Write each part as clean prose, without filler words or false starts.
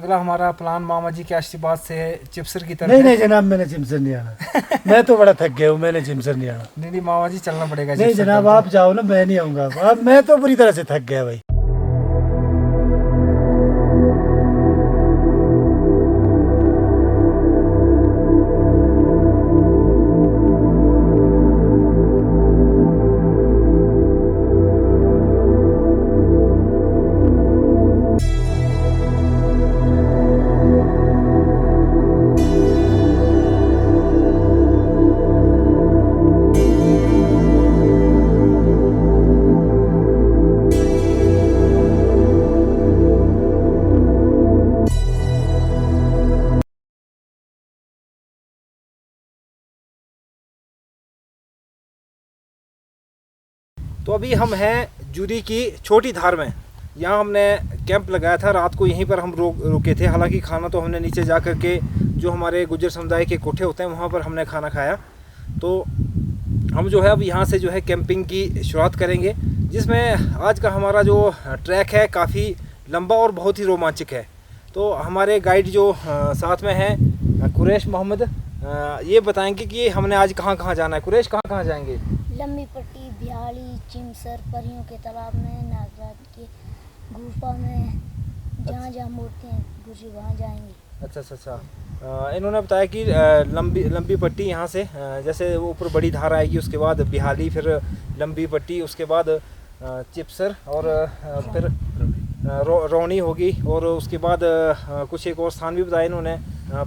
अगला हमारा प्लान मामा जी के आशीर्वाद से चिप्सर की तरफ नहीं है। नहीं जनाब, मैंने चिमसर नहीं आना। मैं तो बड़ा थक गया हूँ, मैंने चिमसर नहीं आना। नहीं मामा जी चलना पड़ेगा। नहीं चिप्सर जनाब, तरफ। आप जाओ ना, मैं नहीं आऊँगा। अब मैं तो बुरी तरह से थक गया भाई। तो अभी हम हैं जूरी की छोटी धार में। यहाँ हमने कैंप लगाया था, रात को यहीं पर हम रुके थे। हालांकि खाना तो हमने नीचे जा कर के जो हमारे गुज्जर समुदाय के कोठे होते हैं वहाँ पर हमने खाना खाया। तो हम जो है अब यहाँ से जो है कैंपिंग की शुरुआत करेंगे, जिसमें आज का हमारा जो ट्रैक है काफ़ी लंबा और बहुत ही रोमांचक है। तो हमारे गाइड जो साथ में हैं कुरैश मोहम्मद, ये बताएंगे कि हमने आज कहाँ कहाँ जाना है। कुरैश, कहाँ कहाँ जाएंगे? लंबी पट्टी, बिहाड़ी, चिमसर, परियों के तालाब में, नागराज की गुफा में, जहाँ जहाँ मूर्ति हैं गुरुजी वहाँ जाएंगे। अच्छा। इन्होंने बताया कि लंबी पट्टी यहाँ से जैसे वो ऊपर बड़ी धार आएगी, उसके बाद बिहाली, फिर लंबी पट्टी, उसके बाद चिप्सर और फिर रोनी होगी, और उसके बाद कुछ एक और स्थान भी बताया इन्होंने।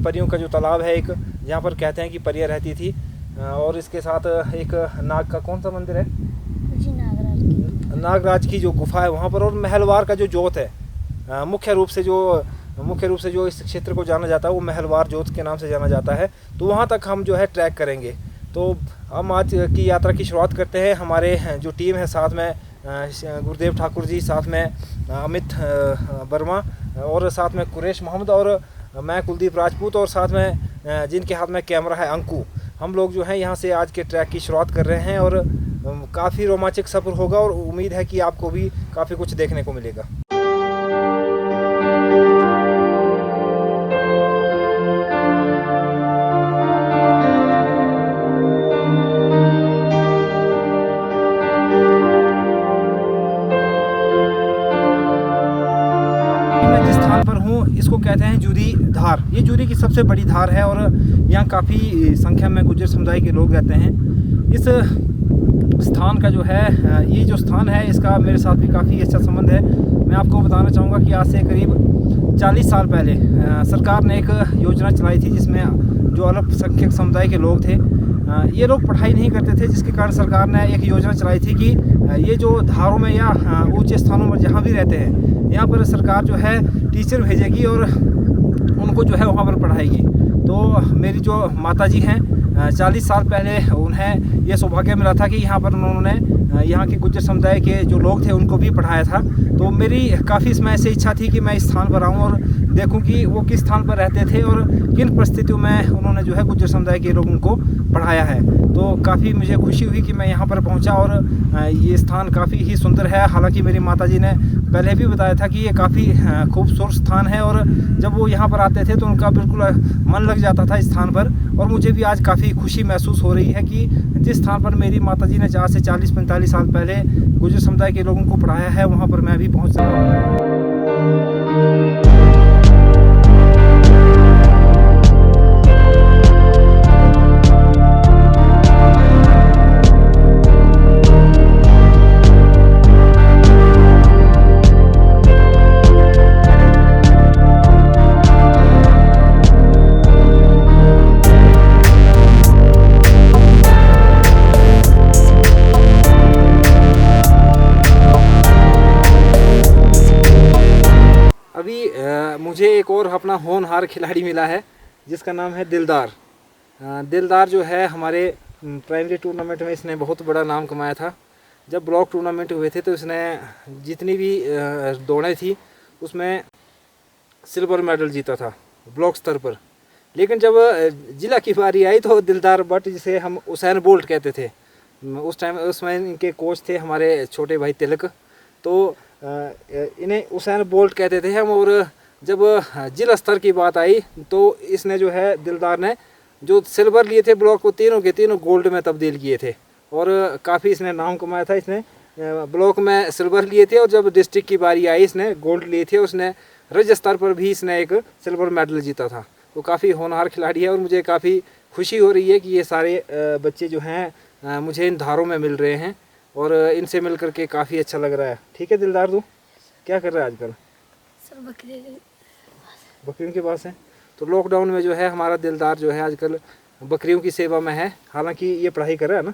परियों का जो तालाब है एक, जहाँ पर कहते हैं कि परियां रहती थी, और इसके साथ एक नाग का कौन सा मंदिर है? जी नागराज की जो गुफा है वहाँ पर, और महलवार का जो जोत है। मुख्य रूप से जो इस क्षेत्र को जाना जाता है वो महलवार जोत के नाम से जाना जाता है। तो वहाँ तक हम जो है ट्रैक करेंगे। तो हम आज की यात्रा की शुरुआत करते हैं। हमारे जो टीम है, साथ में गुरुदेव ठाकुर जी, साथ में अमित वर्मा, और साथ में कुरैश मोहम्मद, और मैं कुलदीप राजपूत, और साथ में जिनके हाथ में कैमरा है अंकु। हम लोग जो है यहाँ से आज के ट्रैक की शुरुआत कर रहे हैं, और काफ़ी रोमांचक सफ़र होगा, और उम्मीद है कि आपको भी काफ़ी कुछ देखने को मिलेगा। मैं जिस स्थान पर हूँ इसको कहते हैं जूरी धार। ये जूरी की सबसे बड़ी धार है, और यहाँ काफ़ी संख्या में गुज्जर समुदाय के लोग रहते हैं। इस स्थान का जो है, ये जो स्थान है इसका मेरे साथ भी काफ़ी अच्छा संबंध है। मैं आपको बताना चाहूँगा कि आज से करीब 40 साल पहले सरकार ने एक योजना चलाई थी, जिसमें जो अल्पसंख्यक समुदाय के लोग थे, ये लोग पढ़ाई नहीं करते थे, जिसके कारण सरकार ने एक योजना चलाई थी कि ये जो धारों में या ऊंचे स्थानों पर जहाँ भी रहते हैं, यहाँ पर सरकार जो है टीचर भेजेगी और उनको जो है वहाँ पर पढ़ाएगी। तो मेरी जो माता जी हैं, 40 साल पहले उन्हें ये सौभाग्य मिला था कि यहाँ पर उन्होंने यहाँ के गुज्जर समुदाय के जो लोग थे उनको भी पढ़ाया था। तो मेरी काफ़ी समय से इच्छा थी कि मैं इस स्थान पर आऊँ और देखूं कि वो किस स्थान पर रहते थे और किन परिस्थितियों में उन्होंने जो है गुज्जर समुदाय के लोगों को पढ़ाया है। तो काफ़ी मुझे खुशी हुई कि मैं यहाँ पर पहुँचा, और ये स्थान काफ़ी ही सुंदर है। हालांकि मेरी माताजी ने पहले भी बताया था कि ये काफ़ी खूबसूरत स्थान है, और जब वो यहाँ पर आते थे तो उनका बिल्कुल मन लग जाता था इस स्थान पर। और मुझे भी आज काफ़ी खुशी महसूस हो रही है कि जिस स्थान पर मेरी माताजी ने 4 से 40-45 साल पहले गुज्जर समुदाय के लोगों को पढ़ाया है, वहाँ पर मैं भी पहुँच सका हूँ। मुझे एक और अपना होनहार खिलाड़ी मिला है जिसका नाम है दिलदार। दिलदार जो है हमारे प्राइमरी टूर्नामेंट में इसने बहुत बड़ा नाम कमाया था। जब ब्लॉक टूर्नामेंट हुए थे तो इसने जितनी भी दौड़ें थी उसमें सिल्वर मेडल जीता था ब्लॉक स्तर पर। लेकिन जब ज़िला की बारी आई तो दिलदार बट, जिसे हम उसेन बोल्ट कहते थे, उसमें इनके कोच थे हमारे छोटे भाई तिलक, तो इन्हें उसेन बोल्ट कहते थे हम। और जब जिला स्तर की बात आई तो इसने जो है दिलदार ने जो सिल्वर लिए थे ब्लॉक को तीनों के तीनों गोल्ड में तब्दील किए थे और काफ़ी इसने नाम कमाया था। इसने ब्लॉक में सिल्वर लिए थे और जब डिस्ट्रिक्ट की बारी आई इसने गोल्ड लिए थे। उसने राज्य स्तर पर भी इसने एक सिल्वर मेडल जीता था। तो काफ़ी होनहार खिलाड़ी है और मुझे काफ़ी खुशी हो रही है कि ये सारे बच्चे जो हैं मुझे इन धारों में मिल रहे हैं और इनसे मिल करके काफ़ी अच्छा लग रहा है। ठीक है दिलदार, तू क्या कर रहा है आजकल? सर बकरियों के पास है। तो लॉकडाउन में जो है हमारा दिलदार जो है आजकल बकरियों की सेवा में है। हालांकि ये पढ़ाई कर रहा है ना,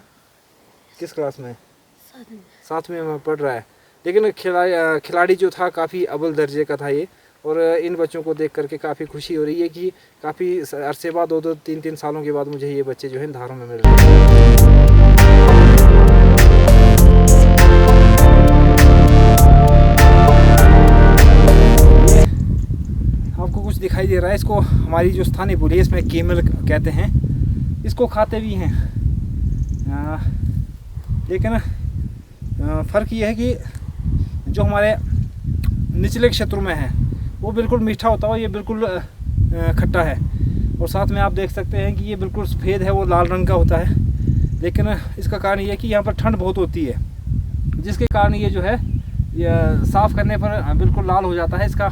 किस क्लास में है? 7वीं में पढ़ रहा है। लेकिन खिलाड़ी जो था काफ़ी अव्वल दर्जे का था ये। और इन बच्चों को देख करके काफ़ी खुशी हो रही है कि काफ़ी अरसे बाद 2-2, 3-3 सालों के बाद मुझे ये बच्चे जो है धारों में मिल रहे हैं। आपको कुछ दिखाई दे रहा है, इसको हमारी जो स्थानीय बोली है इसमें केमल कहते हैं। इसको खाते भी हैं लेकिन फ़र्क ये है कि जो हमारे निचले क्षेत्रों में है वो बिल्कुल मीठा होता है, ये बिल्कुल खट्टा है। और साथ में आप देख सकते हैं कि ये बिल्कुल सफ़ेद है, वो लाल रंग का होता है। लेकिन इसका कारण ये है कि यहाँ पर ठंड बहुत होती है, जिसके कारण ये जो है ये साफ़ करने पर बिल्कुल लाल हो जाता है। इसका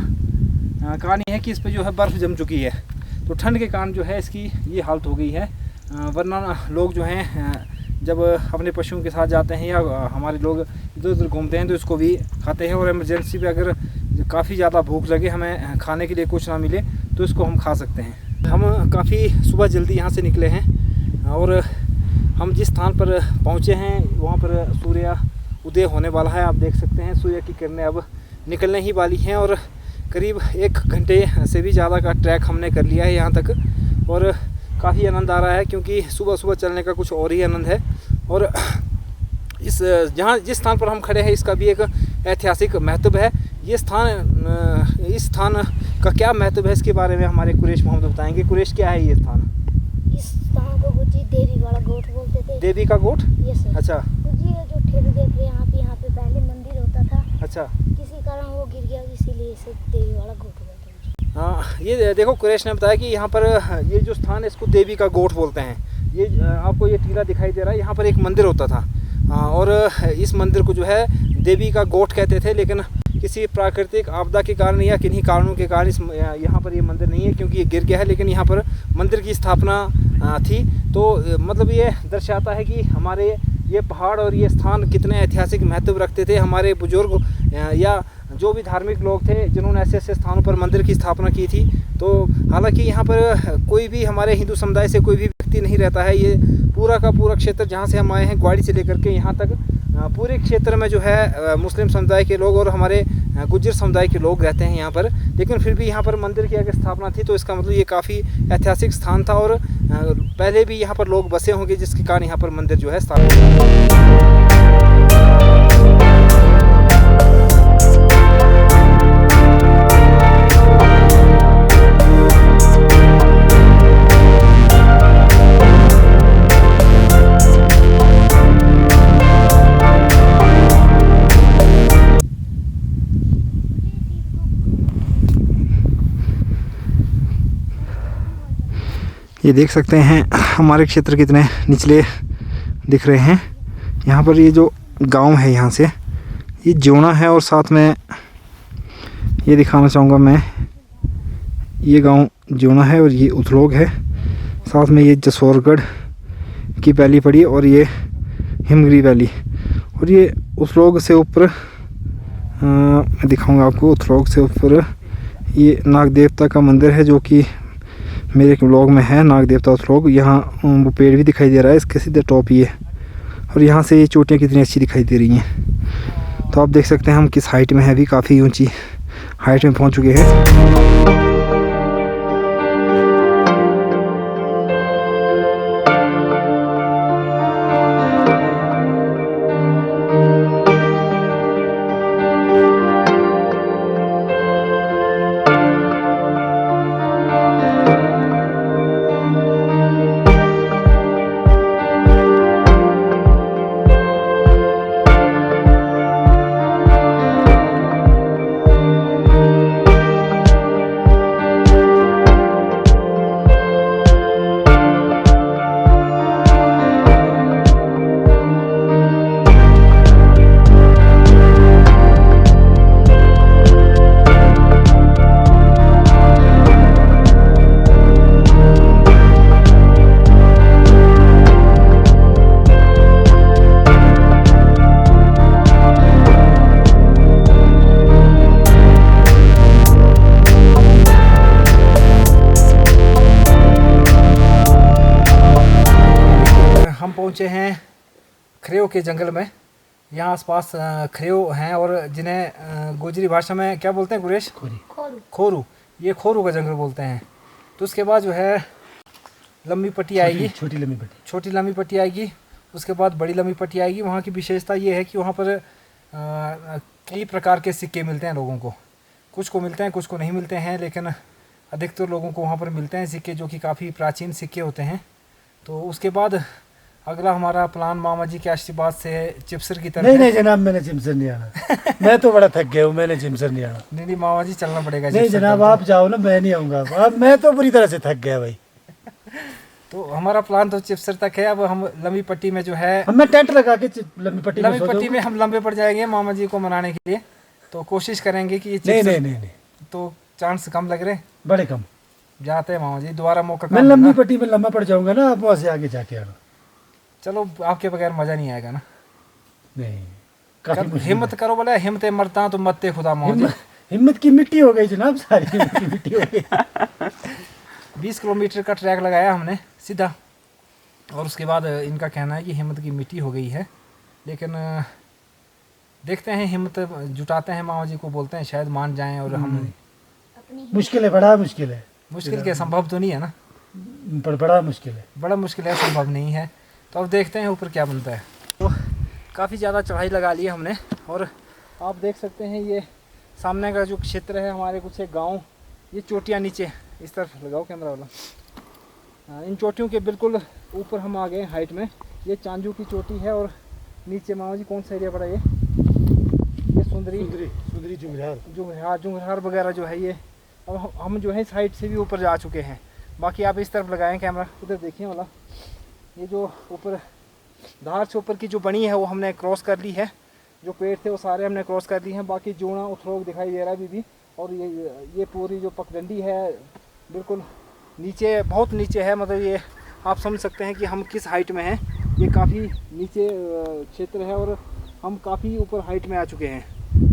कारण ये है कि इस पर जो है बर्फ़ जम चुकी है, तो ठंड के कारण जो है इसकी ये हालत हो गई है। वरना लोग जो हैं जब अपने पशुओं के साथ जाते हैं या हमारे लोग इधर उधर घूमते हैं तो इसको भी खाते हैं। और इमरजेंसी पे अगर काफ़ी ज़्यादा भूख लगे, हमें खाने के लिए कुछ ना मिले, तो इसको हम खा सकते हैं। हम काफ़ी सुबह जल्दी यहाँ से निकले हैं और हम जिस स्थान पर पहुँचे हैं वहाँ पर सूर्य उदय होने वाला है। आप देख सकते हैं सूर्य की किरणें अब निकलने ही वाली हैं और करीब 1 घंटे से भी ज़्यादा का ट्रैक हमने कर लिया है यहाँ तक। और काफ़ी आनंद आ रहा है क्योंकि सुबह सुबह चलने का कुछ और ही आनंद है। और जिस स्थान पर हम खड़े हैं इसका भी एक ऐतिहासिक महत्व है। इस स्थान का क्या महत्व है इसके बारे में हमारे कुरैश मोहम्मद बताएंगे। कुरैश, क्या है ये स्थान? इस स्थान को गुज्जी देवी वाला गोट बोलते थे। देवी का गोट? Yes sir. अच्छा, गुज्जी जो ठेले देख रहे हैं यहाँ पे पहले मंदिर होता था। अच्छा, किसी कारण वो गिर गया, इसीलिए इसे देवी वाला गोट बोलते हैं। हाँ, ये देखो कुरैश ने बताया कि यहाँ पर ये जो स्थान है इसको देवी का गोट बोलते हैं। ये आपको ये टीला दिखाई दे रहा है, यहाँ पर एक मंदिर होता था और इस मंदिर को जो है देवी का गोट कहते थे। लेकिन किसी प्राकृतिक आपदा के कारण या किन्हीं कारणों के कारण यहाँ पर ये मंदिर नहीं है क्योंकि ये गिर गया है। लेकिन यहाँ पर मंदिर की स्थापना थी। तो मतलब ये दर्शाता है कि हमारे ये पहाड़ और ये स्थान कितने ऐतिहासिक महत्व रखते थे। हमारे बुजुर्ग या जो भी धार्मिक लोग थे जिन्होंने ऐसे ऐसे स्थानों पर मंदिर की स्थापना की थी। तो हालांकि यहाँ पर कोई भी हमारे हिंदू समुदाय से कोई भी व्यक्ति नहीं रहता है। ये पूरा का पूरा क्षेत्र जहाँ से हम आए हैं ग्वाड़ी से लेकर के यहाँ तक पूरे क्षेत्र में जो है मुस्लिम समुदाय के लोग और हमारे गुज्जर समुदाय के लोग रहते हैं यहाँ पर। लेकिन फिर भी यहाँ पर मंदिर की अगर स्थापना थी तो इसका मतलब ये काफ़ी ऐतिहासिक स्थान था और पहले भी यहाँ पर लोग बसे होंगे जिसके कारण यहाँ पर मंदिर जो है स्थापित। ये देख सकते हैं हमारे क्षेत्र कितने निचले दिख रहे हैं। यहाँ पर ये जो गांव है यहाँ से ये जोना है और साथ में ये दिखाना चाहूँगा मैं, ये गांव जोना है और ये उथलोग है। साथ में ये जसौरगढ़ की वैली पड़ी और ये हिमगिरी वैली और ये उथलोग से ऊपर मैं दिखाऊंगा आपको। उथलोग से ऊपर ये नाग देवता का मंदिर है जो कि मेरे ब्लॉग में है, नाग देवता उथलोग। यहाँ वो पेड़ भी दिखाई दे रहा है, इसके सीधे टॉप ये और यहाँ से ये चोटियाँ कितनी अच्छी दिखाई दे रही हैं। तो आप देख सकते हैं हम किस हाइट में है, अभी काफ़ी ऊंची हाइट में पहुँच चुके हैं। पहुंचे हैं खरेव के जंगल में। यहाँ आसपास खरेव हैं और जिन्हें गोजरी भाषा में क्या बोलते हैं गुरेश? खोरू। ये खोरू का जंगल बोलते हैं। तो उसके बाद जो है लंबी पट्टी आएगी, छोटी लंबी पट्टी आएगी। उसके बाद बड़ी लंबी पट्टी आएगी। वहाँ की विशेषता ये है कि वहाँ पर कई प्रकार के सिक्के मिलते हैं लोगों को। कुछ को मिलते हैं, कुछ को नहीं मिलते हैं, लेकिन अधिकतर लोगों को वहाँ पर मिलते हैं सिक्के, जो कि काफ़ी प्राचीन सिक्के होते हैं। तो उसके बाद अगला हमारा प्लान मामा जी के आशीर्वाद से चिप्सर की तरफ। नहीं जनाब, मैंने चिमसर नहीं आना। मैं तो बड़ा थक गया हूँ, मैंने चिमसर नहीं आना। नहीं मामा जी चलना पड़ेगा। नहीं जनाब, आप जाओ ना, मैं नहीं आऊँगा। अब मैं तो बुरी तरह से थक गया भाई। तो हमारा प्लान तो चिप्सर तक है। अब हम लंबी पट्टी में जो है, मैं टेंट लगा के लंबी पट्टी में हम लंबे पड़ जाएंगे मामा जी को मनाने के लिए। तो कोशिश करेंगे कि ये नहीं तो चांस कम लग रहे, बड़े कम। जाते हैं मामा जी, दोबारा मौका। मैं लंबी पट्टी में लंबा पड़ जाऊंगा ना, आप वहाँ से आगे जाके आना। चलो आपके बगैर मजा नहीं आएगा ना। नहीं, हिम्मत करो बोले, हिम्मत मरता तो मरते खुदा मौत। हिम्मत की मिट्टी हो गई जनाब, सारी हिम्मत की मिट्टी हो गई। 20 किलोमीटर का ट्रैक लगाया हमने सीधा, और उसके बाद इनका कहना है कि हिम्मत की मिट्टी हो गई है। लेकिन देखते हैं, हिम्मत जुटाते हैं, मामा जी को बोलते हैं शायद मान जाएं। और हम मुश्किल है, बड़ा मुश्किल है। मुश्किल के संभव तो नहीं है ना, पर बड़ा मुश्किल है, संभव नहीं है। तो अब देखते हैं ऊपर क्या बनता है। तो काफ़ी ज़्यादा चढ़ाई लगा ली है हमने, और आप देख सकते हैं ये सामने का जो क्षेत्र है हमारे कुछ एक गाँव, ये चोटियाँ नीचे इस तरफ लगाओ कैमरा वाला। इन चोटियों के बिल्कुल ऊपर हम आ गए हाइट में। ये चांजू की चोटी है, और नीचे मामा जी कौन सा एरिया पड़ा? ये सुंदरी जुंगरहार वगैरह जो है ये। अब हम जो है इस हाइट से भी ऊपर जा चुके हैं। बाकी आप इस तरफ लगाएं कैमरा, उधर देखिए वाला। ये जो ऊपर धार से ऊपर की जो बनी है वो हमने क्रॉस कर ली है। जो पेड़ थे वो सारे हमने क्रॉस कर लिए हैं। बाकी जूना उथरोग दिखाई दे रहा है अभी भी। और ये पूरी जो पगडंडी है बिल्कुल नीचे, बहुत नीचे है। मतलब ये आप समझ सकते हैं कि हम किस हाइट में हैं। ये काफ़ी नीचे क्षेत्र है, और हम काफ़ी ऊपर हाइट में आ चुके हैं।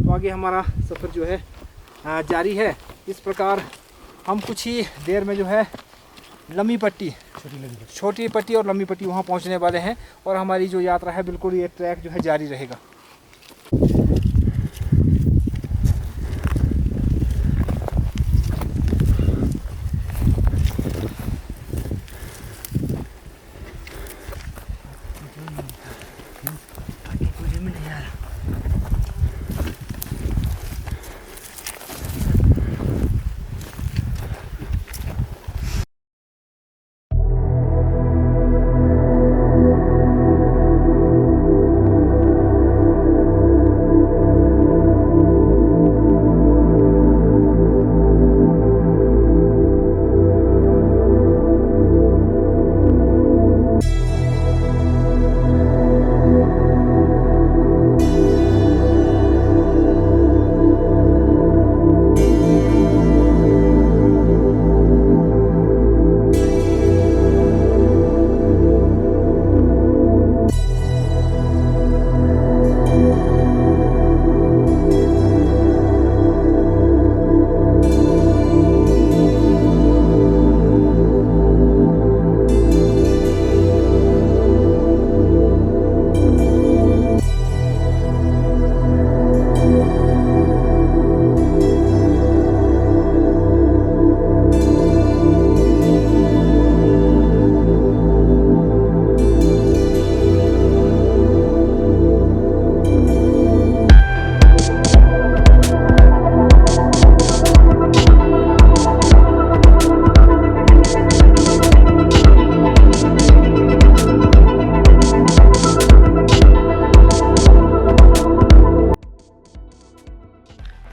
तो आगे हमारा सफ़र जो है जारी है। इस प्रकार हम कुछ ही देर में जो है लंबी पट्टी, छोटी पट्टी और लंबी पट्टी वहाँ पहुँचने वाले हैं। और हमारी जो यात्रा है बिल्कुल ये ट्रैक जो है जारी रहेगा।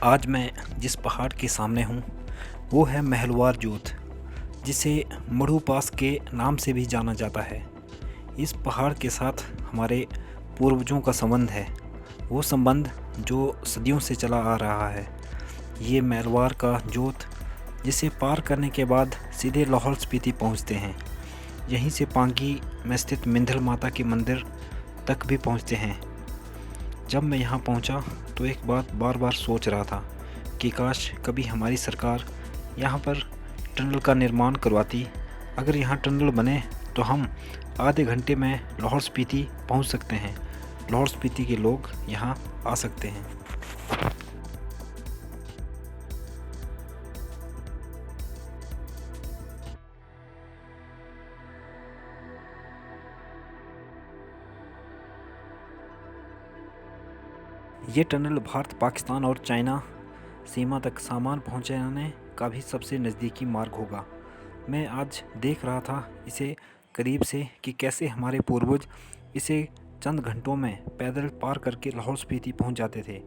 आज मैं जिस पहाड़ के सामने हूँ वो है महलवार जोत, जिसे मड़ू पास के नाम से भी जाना जाता है। इस पहाड़ के साथ हमारे पूर्वजों का संबंध है, वो संबंध जो सदियों से चला आ रहा है। ये महलवार का जोत, जिसे पार करने के बाद सीधे लाहौल स्पीति पहुँचते हैं। यहीं से पांगी में स्थित मिंधल माता के मंदिर तक भी पहुँचते हैं। जब मैं यहाँ पहुँचा तो एक बात बार बार सोच रहा था कि काश कभी हमारी सरकार यहाँ पर टनल का निर्माण करवाती। अगर यहाँ टनल बने तो हम आधे घंटे में लाहौल स्पीति पहुंच सकते हैं। लाहौल स्पीति के लोग यहां आ सकते हैं। ये टनल भारत, पाकिस्तान और चाइना सीमा तक सामान पहुंचाने का भी सबसे नज़दीकी मार्ग होगा। मैं आज देख रहा था इसे करीब से कि कैसे हमारे पूर्वज इसे चंद घंटों में पैदल पार करके लाहौल स्पीति पहुंच जाते थे।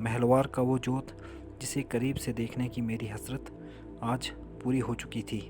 महलवार का वो जोत जिसे करीब से देखने की मेरी हसरत आज पूरी हो चुकी थी।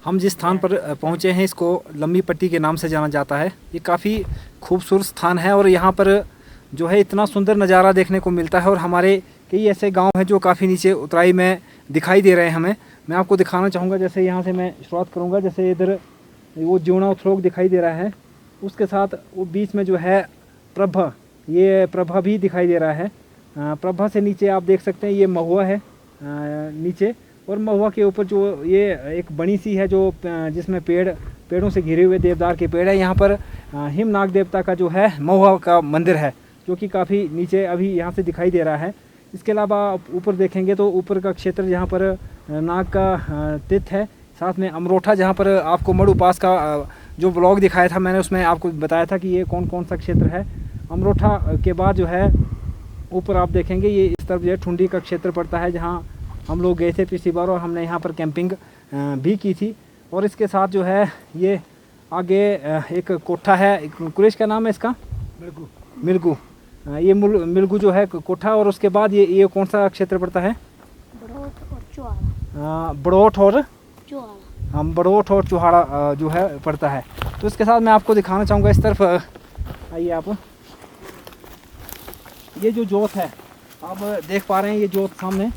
हम जिस स्थान पर पहुँचे हैं इसको लंबी पट्टी के नाम से जाना जाता है। ये काफ़ी खूबसूरत स्थान है और यहाँ पर जो है इतना सुंदर नज़ारा देखने को मिलता है। और हमारे कई ऐसे गांव हैं जो काफ़ी नीचे उतराई में दिखाई दे रहे हैं हमें। मैं आपको दिखाना चाहूँगा, जैसे यहाँ से मैं शुरुआत करूँगा। जैसे इधर वो जीवना उथलोक दिखाई दे रहा है, उसके साथ वो बीच में जो है प्रभा, ये प्रभा भी दिखाई दे रहा है। प्रभा से नीचे आप देख सकते हैं ये महुआ है नीचे, और महुआ के ऊपर जो ये एक बड़ी सी है जो जिसमें पेड़ों से घिरे हुए देवदार के पेड़ है। यहाँ पर हिमनाग देवता का जो है महुआ का मंदिर है, जो कि काफ़ी नीचे अभी यहाँ से दिखाई दे रहा है। इसके अलावा आप ऊपर देखेंगे तो ऊपर का क्षेत्र जहाँ पर नाग का तीर्थ है, साथ में अमरोठा, जहाँ पर आपको मड़ु पास का जो ब्लॉग दिखाया था मैंने, उसमें आपको बताया था कि ये कौन कौन सा क्षेत्र है। अमरोठा के बाद जो है ऊपर आप देखेंगे ये इस तरफ जो है ठुंडी का क्षेत्र पड़ता है, जहाँ हम लोग गए थे पिछली बार और हमने यहाँ पर कैंपिंग भी की थी। और इसके साथ जो है ये आगे एक कोठा है, कुरेश का नाम है इसका मिर्गू। ये मिर्गू जो है कोठा, और उसके बाद ये कौन सा क्षेत्र पड़ता है? बड़ोट और चुहाड़ा। बड़ोट और चुहाड़ा। हम बड़ोट और चुहाड़ा जो है पड़ता है। तो इसके साथ मैं आपको दिखाना चाहूँगा, इस तरफ आइए आप। ये जो जोत है आप देख पा रहे हैं, ये जोत सामने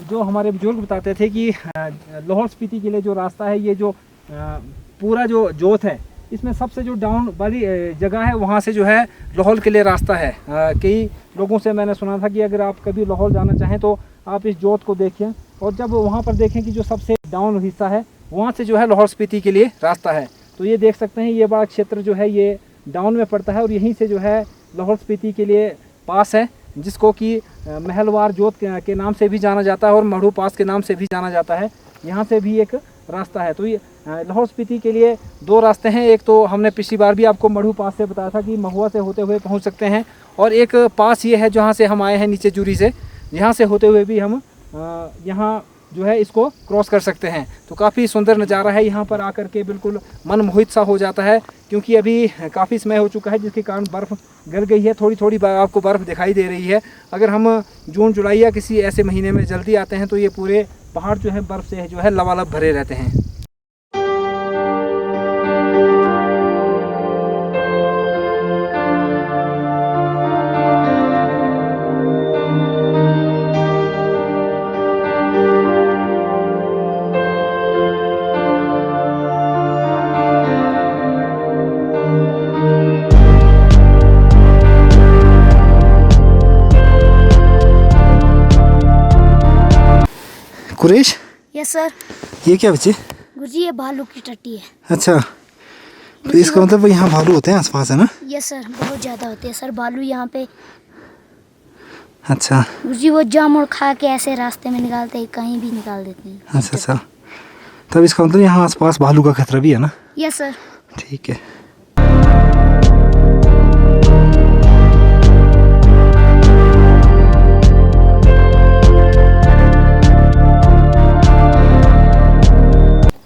जो हमारे बुजुर्ग बताते थे कि लाहौल स्पीति के लिए जो रास्ता है, ये जो पूरा जो जोत है, इसमें सबसे जो डाउन वाली जगह है वहाँ से जो है लाहौल के लिए रास्ता है। कई लोगों से मैंने सुना था कि अगर आप कभी लाहौल जाना चाहें तो आप इस जोत को देखें, और जब वहाँ पर देखें कि जो सबसे डाउन हिस्सा है वहाँ से जो है लाहौल स्पीति के लिए रास्ता है। तो ये देख सकते हैं, ये बड़ा क्षेत्र जो है ये डाउन में पड़ता है, और यहीं से जो है लाहौल स्पीति के लिए पास है, जिसको कि महलवार जोत के नाम से भी जाना जाता है और मड़ू पास के नाम से भी जाना जाता है। यहाँ से भी एक रास्ता है। तो ये लाहौल स्पीति के लिए दो रास्ते हैं। एक तो हमने पिछली बार भी आपको मड़ू पास से बताया था कि महुआ से होते हुए पहुँच सकते हैं, और एक पास ये है जहाँ से हम आए हैं नीचे जूरी से, यहाँ से होते हुए भी हम यहाँ जो है इसको क्रॉस कर सकते हैं। तो काफ़ी सुंदर नज़ारा है, यहाँ पर आकर के बिल्कुल मन मोहित सा हो जाता है, क्योंकि अभी काफ़ी समय हो चुका है जिसके कारण बर्फ़ गल गई है। थोड़ी थोड़ी आपको बर्फ़ दिखाई दे रही है। अगर हम जून जुलाई या किसी ऐसे महीने में जल्दी आते हैं तो ये पूरे पहाड़ जो है बर्फ़ से जो है लबालब भरे रहते हैं। Quraysh, yes sir. ये क्या बच्चे? गुरुजी ये भालू की टट्टी है। अच्छा, तो इसका मतलब यहाँ भालू होते हैं आसपास, है ना? यस सर, बहुत ज़्यादा होते हैं सर भालू यहाँ पे। अच्छा गुरुजी वो जामुन खा के ऐसे रास्ते में निकालते हैं, कहीं भी निकाल देते हैं। अच्छा अच्छा, तब इसका मतलब यहाँ आसपास भालू का खतरा भी है ना? Yes sir. ठीक है।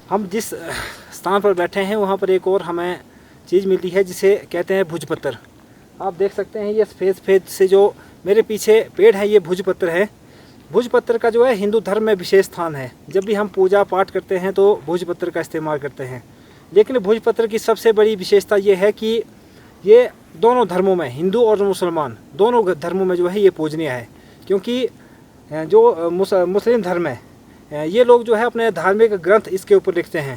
हम जिस स्थान पर बैठे हैं वहाँ पर एक और हमें चीज़ मिली है जिसे कहते हैं भुजपत्र। आप देख सकते हैं ये सफ़ेद सफ़ेद से जो मेरे पीछे पेड़ है ये भुजपत्र है। भुजपत्र का जो है हिंदू धर्म में विशेष स्थान है। जब भी हम पूजा पाठ करते हैं तो भुजपत्र का इस्तेमाल करते हैं। लेकिन भुजपत्र की सबसे बड़ी विशेषता ये है कि ये दोनों धर्मों में, हिंदू और मुसलमान दोनों धर्मों में जो है ये पूजनीय है। क्योंकि जो मुस्लिम धर्म है ये लोग जो है अपने धार्मिक ग्रंथ इसके ऊपर लिखते हैं।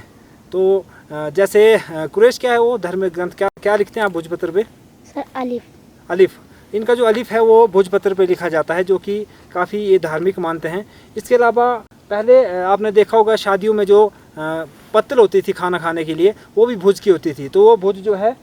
तो जैसे कुरैश क्या है वो धार्मिक ग्रंथ क्या लिखते हैं आप भुजपत्र पे? सर अलिफ। अलिफ, इनका जो अलिफ है वो भुजपत्र पे लिखा जाता है, जो कि काफ़ी ये धार्मिक मानते हैं। इसके अलावा पहले आपने देखा होगा शादियों में जो पत्तल होती थी खाना खाने के लिए, वो भी भुज की होती थी। तो वो भुज जो है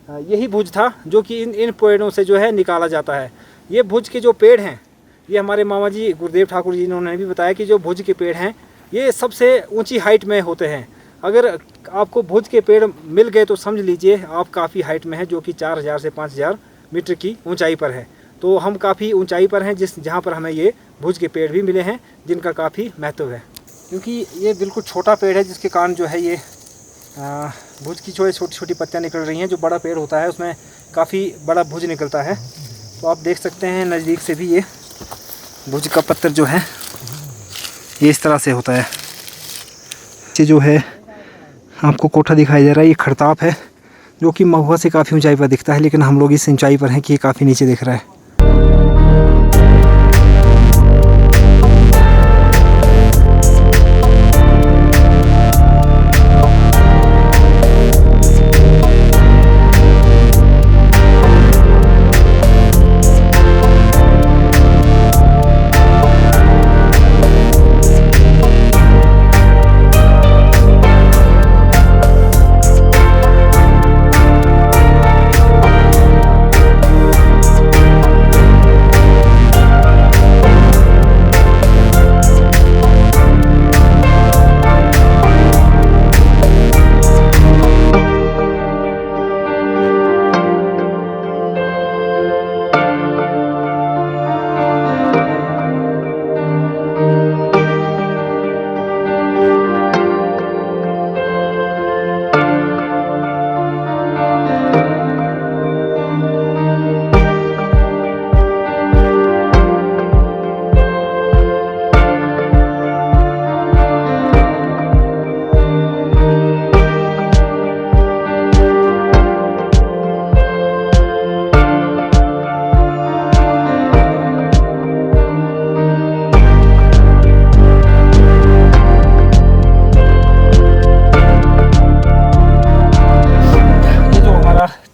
यही भुज था जो कि इन पेड़ों से जो है निकाला जाता है। ये भुज के जो पेड़ हैं, ये हमारे मामा जी गुरुदेव ठाकुर जी इन्होंने भी बताया कि जो भुज के पेड़ हैं ये सबसे ऊंची हाइट में होते हैं। अगर आपको भुज के पेड़ मिल गए तो समझ लीजिए आप काफ़ी हाइट में हैं, जो कि 4000 से 5000 मीटर की ऊंचाई पर है। तो हम काफ़ी ऊंचाई पर हैं जहाँ पर हमें ये भुज के पेड़ भी मिले हैं, जिनका काफ़ी महत्व है। क्योंकि ये बिल्कुल छोटा पेड़ है जिसके कारण जो है ये भुज की छोटी छोटी पत्तियाँ निकल रही हैं। जो बड़ा पेड़ होता है उसमें काफ़ी बड़ा भुज निकलता है। तो आप देख सकते हैं नज़दीक से भी ये भुज का पत्थर जो है ये इस तरह से होता है। ये जो है आपको कोठा दिखाई दे रहा है, ये खड़ताप है जो कि महुआ से काफ़ी ऊंचाई पर दिखता है, लेकिन हम लोग इस ऊंचाई पर हैं कि ये काफ़ी नीचे दिख रहा है।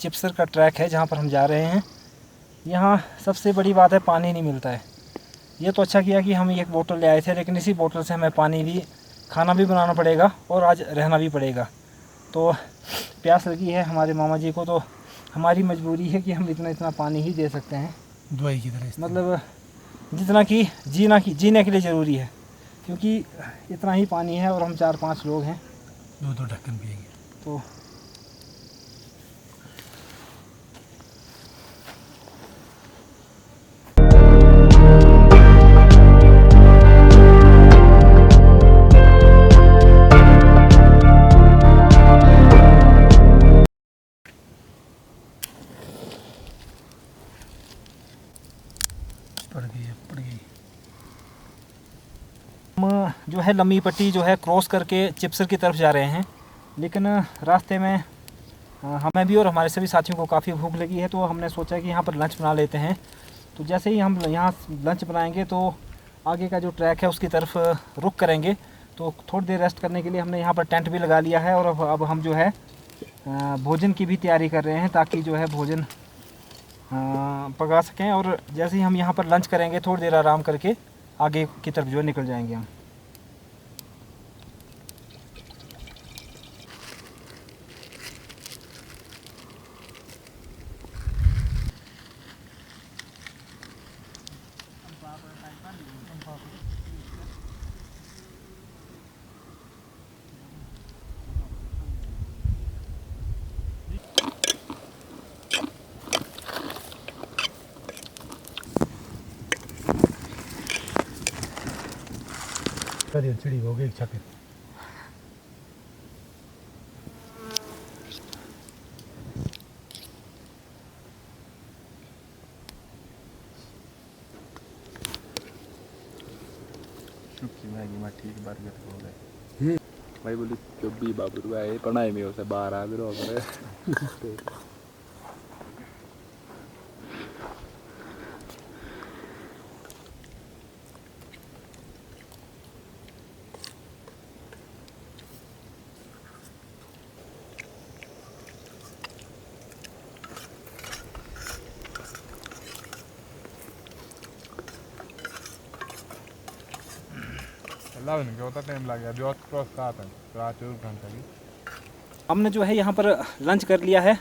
चिपसर का ट्रैक है जहाँ पर हम जा रहे हैं। यहाँ सबसे बड़ी बात है पानी नहीं मिलता है। ये तो अच्छा किया कि हम एक बोतल ले आए थे, लेकिन इसी बोतल से हमें पानी भी, खाना भी बनाना पड़ेगा और आज रहना भी पड़ेगा। तो प्यास लगी है हमारे मामा जी को, तो हमारी मजबूरी है कि हम इतना पानी ही दे सकते हैं, दवाई की तरह, मतलब जितना कि जीने के लिए ज़रूरी है। क्योंकि इतना ही पानी है और हम 4-5 लोग हैं। 2 ढक्कन पिएंगे तो पड़ गई। हम जो है लंबी पट्टी जो है क्रॉस करके चिपसर की तरफ जा रहे हैं, लेकिन रास्ते में हमें भी और हमारे सभी साथियों को काफ़ी भूख लगी है। तो हमने सोचा कि यहाँ पर लंच बना लेते हैं। तो जैसे ही हम यहाँ लंच बनाएंगे तो आगे का जो ट्रैक है उसकी तरफ रुक करेंगे। तो थोड़ी देर रेस्ट करने के लिए हमने यहाँ पर टेंट भी लगा लिया है और अब हम जो है भोजन की भी तैयारी कर रहे हैं, ताकि जो है भोजन पका सकें। और जैसे ही हम यहाँ पर लंच करेंगे थोड़ी देर आराम करके आगे की तरफ जो है निकल जाएंगे हम। करियो चिड़ी हो गई छापे मैगी में ठीक बर्गर हो गए भाई बोली चुब्बी बाबू भाई पढ़ाई में उसे 12 भी हो गए टाइम लग गया बहुत क्रॉस का आता है 4 घंटे की हमने जो है यहाँ पर लंच कर लिया है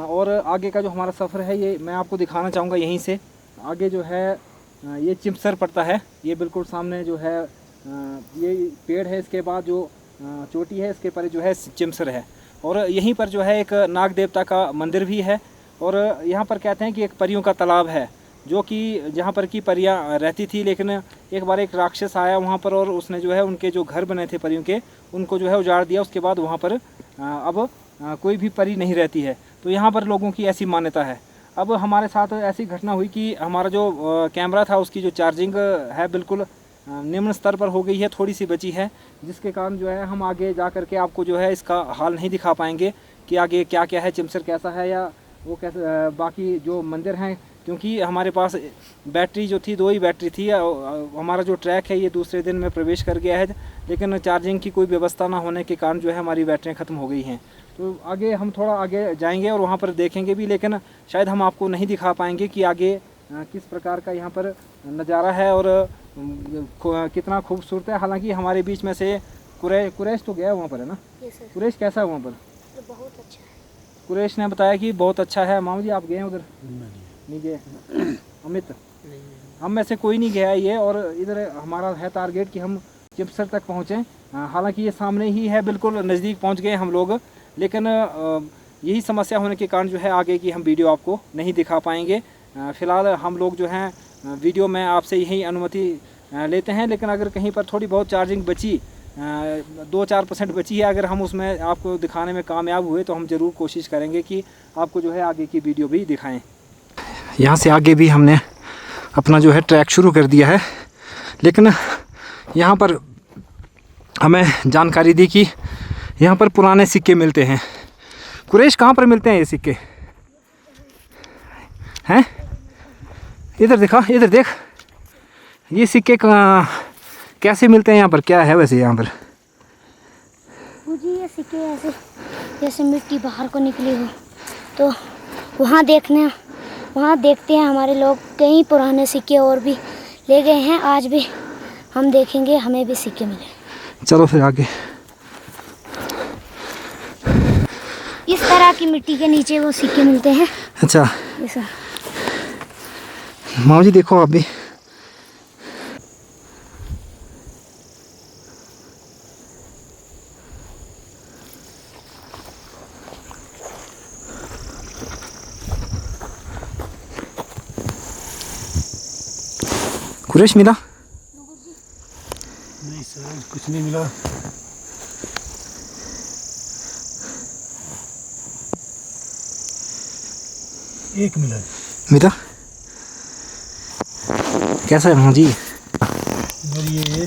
और आगे का जो हमारा सफ़र है ये मैं आपको दिखाना चाहूँगा यहीं से। आगे जो है ये चिमसर पड़ता है, ये बिल्कुल सामने जो है ये पेड़ है, इसके बाद जो चोटी है इसके पर जो है चिमसर है और यहीं पर जो है एक नाग देवता का मंदिर भी है और यहाँ पर कहते हैं कि एक परियों का तालाब है जो कि जहाँ पर की परियां रहती थी, लेकिन एक बार एक राक्षस आया वहाँ पर और उसने जो है उनके जो घर बने थे परियों के उनको जो है उजाड़ दिया। उसके बाद वहाँ पर अब कोई भी परी नहीं रहती है, तो यहाँ पर लोगों की ऐसी मान्यता है। अब हमारे साथ ऐसी घटना हुई कि हमारा जो कैमरा था उसकी जो चार्जिंग है बिल्कुल निम्न स्तर पर हो गई है, थोड़ी सी बची है, जिसके कारण जो है हम आगे जा कर के आपको जो है इसका हाल नहीं दिखा पाएंगे कि आगे क्या क्या है, चिमसर कैसा है या वो कैसे बाकी जो मंदिर हैं, क्योंकि हमारे पास बैटरी जो थी 2 ही बैटरी थी। हमारा जो ट्रैक है ये दूसरे दिन में प्रवेश कर गया है, लेकिन चार्जिंग की कोई व्यवस्था ना होने के कारण जो है हमारी बैटरियाँ ख़त्म हो गई हैं। तो आगे हम थोड़ा आगे जाएंगे और वहाँ पर देखेंगे भी, लेकिन शायद हम आपको नहीं दिखा पाएंगे कि आगे किस प्रकार का यहाँ पर नज़ारा है और कितना खूबसूरत है। हालांकि हमारे बीच में से कुरैश तो गया वहाँ पर है ना? कुरैश कैसा है वहाँ पर? बहुत अच्छा है। कुरैश ने बताया कि बहुत अच्छा है। मामू जी आप गए हैं उधर? नहीं गए। अमित हम में से कोई नहीं गया ये, और इधर हमारा है टारगेट कि हम चिमसर तक पहुँचें। हालांकि ये सामने ही है, बिल्कुल नज़दीक पहुँच गए हम लोग, लेकिन यही समस्या होने के कारण जो है आगे की हम वीडियो आपको नहीं दिखा पाएंगे। फ़िलहाल हम लोग जो हैं वीडियो में आपसे यही अनुमति लेते हैं, लेकिन अगर कहीं पर थोड़ी बहुत चार्जिंग बची 2-4% बची है, अगर हम उसमें आपको दिखाने में कामयाब हुए तो हम ज़रूर कोशिश करेंगे कि आपको जो है आगे की वीडियो भी दिखाएं। यहाँ से आगे भी हमने अपना जो है ट्रैक शुरू कर दिया है, लेकिन यहाँ पर हमें जानकारी दी कि यहाँ पर पुराने सिक्के मिलते हैं। कुरैश कहाँ पर मिलते हैं ये सिक्के हैं? इधर दिखा, इधर देख, ये सिक्के कैसे मिलते हैं यहाँ पर? क्या है वैसे यहाँ पर? मुझे ये सिक्के ऐसे जैसे मिट्टी बाहर को निकली हो, तो वहाँ देखते हैं हमारे लोग कई पुराने सिक्के और भी ले गए हैं। आज भी हम देखेंगे, हमें भी सिक्के मिले। चलो फिर आगे। इस तरह की मिट्टी के नीचे वो सिक्के मिलते हैं। अच्छा ऐसा माँ जी देखो आप भी। कुरैश मिला? नहीं सर कुछ नहीं मिला। एक मिला। मिला? कैसा है माँ जी? और ये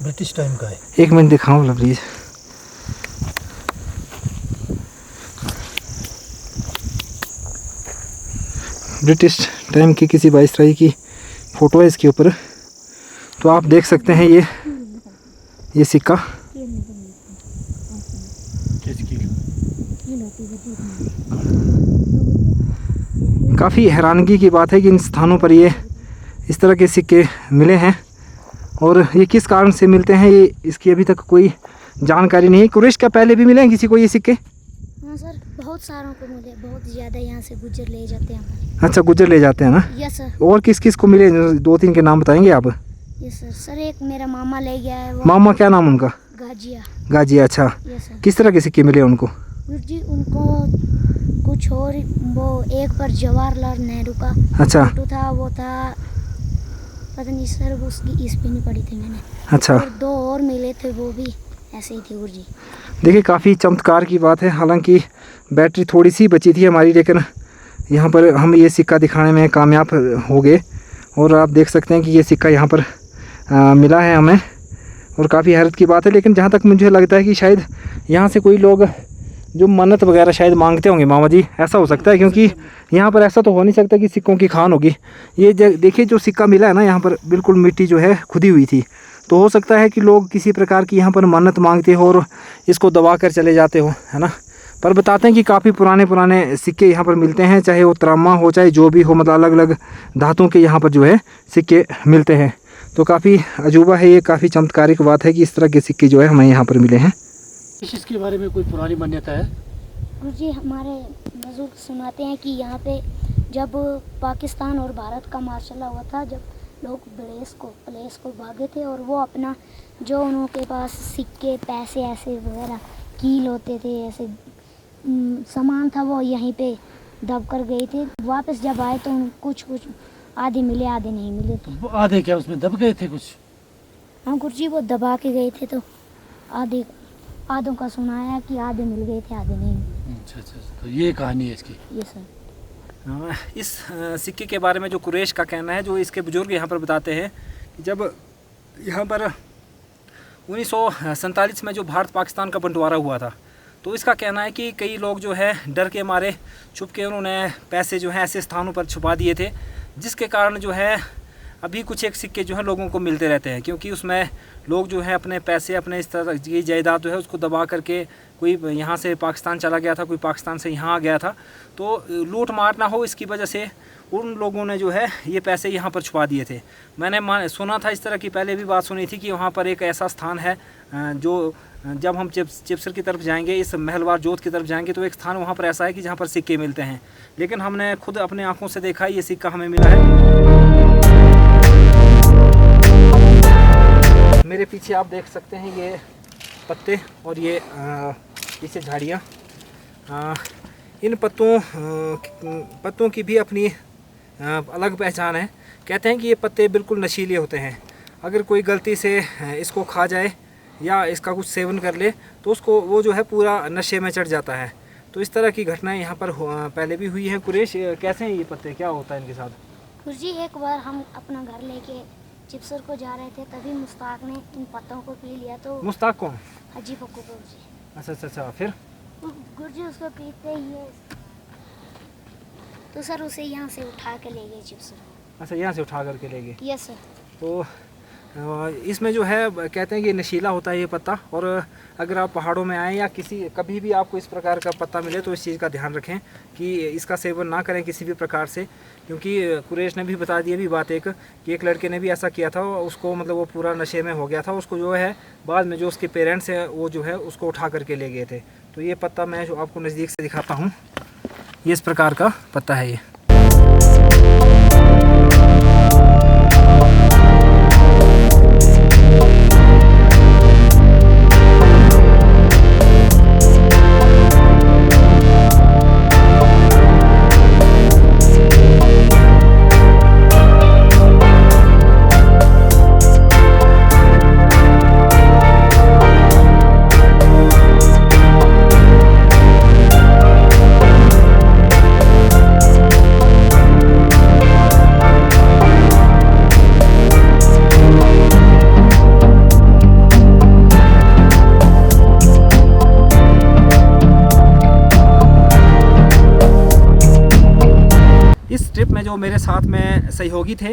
ब्रिटिश टाइम का है। 1 मिनट दिखाओ मतलब प्लीज़। ब्रिटिश टाइम की किसी वाइसराय की फ़ोटो है इसके ऊपर, तो आप देख सकते हैं ये सिक्का। काफ़ी हैरानगी की बात है कि इन स्थानों पर ये इस तरह के सिक्के मिले हैं, और ये किस कारण से मिलते हैं ये इसकी अभी तक कोई जानकारी नहीं है। कुरैश क्या पहले भी मिले हैं किसी को ये सिक्के? हाँ सर, बहुत सारों को मिले, बहुत ज़्यादा यहाँ से गुजर ले जाते हैं। अच्छा गुजर ले जाते हैं ना? Yes sir. और किस किस को मिले? 2-3 के नाम बताएंगे आप? Yes sir. सर एक मेरा मामा ले गया है। मामा क्या नाम उनका? गाजिया। गाजिया। अच्छा यस सर। किस तरह के सिक्के मिले उनको? जी उनको कुछ और, वो एक पर जवाहरलाल नेहरू का अच्छा फोटो था, वो था पता नहीं सर, वो उसकी इस पे नहीं पड़ी थी मैंने। अच्छा, और 2 और मिले थे, वो भी ऐसे ही थे गुरुजी। देखिए काफ़ी चमत्कार की बात है। हालांकि बैटरी थोड़ी सी बची थी हमारी, लेकिन यहाँ पर हम ये सिक्का दिखाने में कामयाब हो गए। और आप देख सकते हैं कि ये सिक्का यहाँ पर मिला है हमें, और काफ़ी हैरत की बात है। लेकिन जहाँ तक मुझे लगता है कि शायद यहाँ से कोई लोग जो मन्नत वगैरह शायद मांगते होंगे मामा जी, ऐसा हो सकता है, क्योंकि यहाँ पर ऐसा तो हो नहीं सकता कि सिक्कों की खान होगी। ये देखिए जो सिक्का मिला है ना, यहाँ पर बिल्कुल मिट्टी जो है खुदी हुई थी, तो हो सकता है कि लोग किसी प्रकार की यहाँ पर मन्नत मांगते हो और इसको दबा कर चले जाते हो, है ना। पर बताते हैं कि काफ़ी पुराने सिक्के यहाँ पर मिलते हैं, चाहे वो तरामा हो चाहे जो भी हो, मतलब अलग अलग धातुओं के यहाँ पर जो है सिक्के मिलते हैं। तो काफ़ी अजूबा है ये, काफ़ी चमत्कारिक बात है कि इस तरह के सिक्के जो है हमें यहाँ पर मिले हैं। इसके बारे में कोई पुरानी मान्यता है? गुरुजी हमारे बुजुर्ग सुनाते हैं कि यहाँ पे जब पाकिस्तान और भारत का मार्शल हुआ था, जब लोग प्लेस को भागे थे, और वो अपना जो उनके पास सिक्के पैसे ऐसे वगैरह कील होते थे, ऐसे सामान था, वो यहीं पे दब कर गए थे। वापस जब आए तो कुछ आधे मिले आधे नहीं मिले थे। वो आधे क्या उसमें दब गए थे कुछ? हाँ गुरुजी, वो दबा के गए थे, तो आधों का सुनाया कि आधे मिल गए थे आधे नहीं मिले। अच्छा, तो ये कहानी है इसकी। ये सर, इस सिक्के के बारे में जो कुरैश का कहना है, जो इसके बुजुर्ग यहाँ पर बताते हैं कि जब यहाँ पर 1947 में जो भारत पाकिस्तान का बंटवारा हुआ था, तो इसका कहना है कि कई लोग जो है डर के मारे छुप के उन्होंने पैसे जो है ऐसे स्थानों पर छुपा दिए थे, जिसके कारण जो है अभी कुछ एक सिक्के जो है लोगों को मिलते रहते हैं, क्योंकि उसमें लोग जो है अपने पैसे, अपने इस तरह की जायदाद जो है उसको दबा करके, कोई यहाँ से पाकिस्तान चला गया था, कोई पाकिस्तान से यहाँ आ गया था, तो लूट मार ना हो इसकी वजह से उन लोगों ने जो है ये पैसे यहाँ पर छुपा दिए थे। मैंने सुना था, इस तरह की पहले भी बात सुनी थी कि वहाँ पर एक ऐसा स्थान है जो जब हम चिप्सर की तरफ जाएंगे, इस महलवार जोत की तरफ जाएंगे, तो एक स्थान वहाँ पर ऐसा है कि जहाँ पर सिक्के मिलते हैं। लेकिन हमने खुद अपने आँखों से देखा, ये सिक्का हमें मिला है। मेरे पीछे आप देख सकते हैं ये पत्ते और ये पीछे झाड़ियाँ। इन पत्तों की भी अपनी अलग पहचान है। कहते हैं कि ये पत्ते बिल्कुल नशीले होते हैं, अगर कोई गलती से इसको खा जाए या इसका कुछ सेवन कर ले तो उसको वो जो है पूरा नशे में चढ़ जाता है। तो इस तरह की घटनाएं यहाँ पर पहले भी हुई हैं। कुरैश, कैसे हैं ये पत्ते, क्या होता है इनके साथ? गुरुजी एक बार हम अपना घर लेके चिप्सर को जा रहे थे, तभी मुश्ताक ने इन पत्तों को पी लिया। तो मुश्ताक कौन? हाजी पक्कू गुरुजी। अच्छा, फिर गुरुजी उसको पीते ही तो सर उसे यहाँ से उठा के ले गए चिप्सर। अच्छा, यहाँ से उठा करके ले गए। Yes sir. तो इसमें जो है कहते हैं कि नशीला होता है ये पत्ता, और अगर आप पहाड़ों में आएँ या कभी भी आपको इस प्रकार का पत्ता मिले तो इस चीज़ का ध्यान रखें कि इसका सेवन ना करें किसी भी प्रकार से, क्योंकि कुरैश ने भी बता दिया भी बात कि एक लड़के ने भी ऐसा किया था, उसको मतलब वो पूरा नशे में हो गया था, उसको जो है बाद में जो उसके पेरेंट्स हैं वो जो है उसको उठा करके ले गए थे। तो ये पत्ता मैं जो आपको नज़दीक से दिखाता हूँ, ये इस प्रकार का पत्ता है ये। ट्रिप में जो मेरे साथ में सहयोगी थे,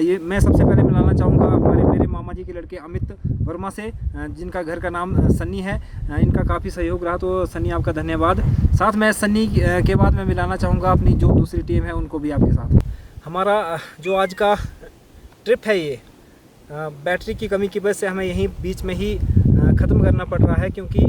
ये मैं सबसे पहले मिलाना चाहूँगा मेरे मामा जी के लड़के अमित वर्मा से, जिनका घर का नाम सन्नी है। इनका काफ़ी सहयोग रहा, तो सन्नी आपका धन्यवाद। साथ में सन्नी के बाद मैं मिलाना चाहूँगा अपनी जो दूसरी टीम है उनको भी आपके साथ। हमारा जो आज का ट्रिप है ये बैटरी की कमी की वजह से हमें यहीं बीच में ही ख़त्म करना पड़ रहा है, क्योंकि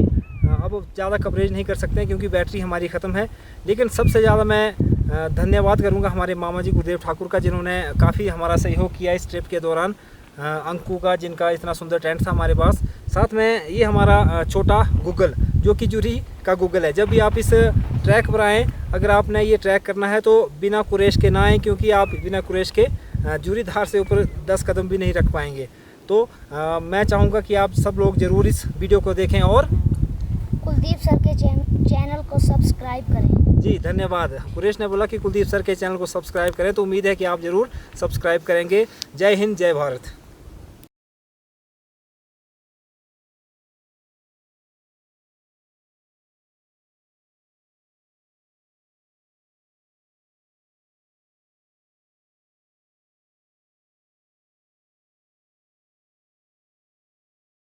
अब ज़्यादा कवरेज नहीं कर सकते हैं क्योंकि बैटरी हमारी ख़त्म है। लेकिन सबसे ज़्यादा मैं धन्यवाद करूंगा हमारे मामा जी गुरुदेव ठाकुर का, जिन्होंने काफ़ी हमारा सहयोग किया इस ट्रिप के दौरान। अंकु का, जिनका इतना सुंदर टेंट था हमारे पास। साथ में ये हमारा छोटा गूगल, जो कि जूरी का गूगल है। जब भी आप इस ट्रैक पर आएँ, अगर आपने ये ट्रैक करना है तो बिना कुरैश के ना आएँ, क्योंकि आप बिना कुरैश के जूरी धार से ऊपर 10 कदम भी नहीं रख पाएंगे। तो मैं चाहूँगा कि आप सब लोग ज़रूर इस वीडियो को देखें और कुलदीप सर के चैनल को सब्सक्राइब करें। जी धन्यवाद। कुरेश ने बोला कि कुलदीप सर के चैनल को सब्सक्राइब करें, तो उम्मीद है कि आप ज़रूर सब्सक्राइब करेंगे। जय हिंद, जय भारत।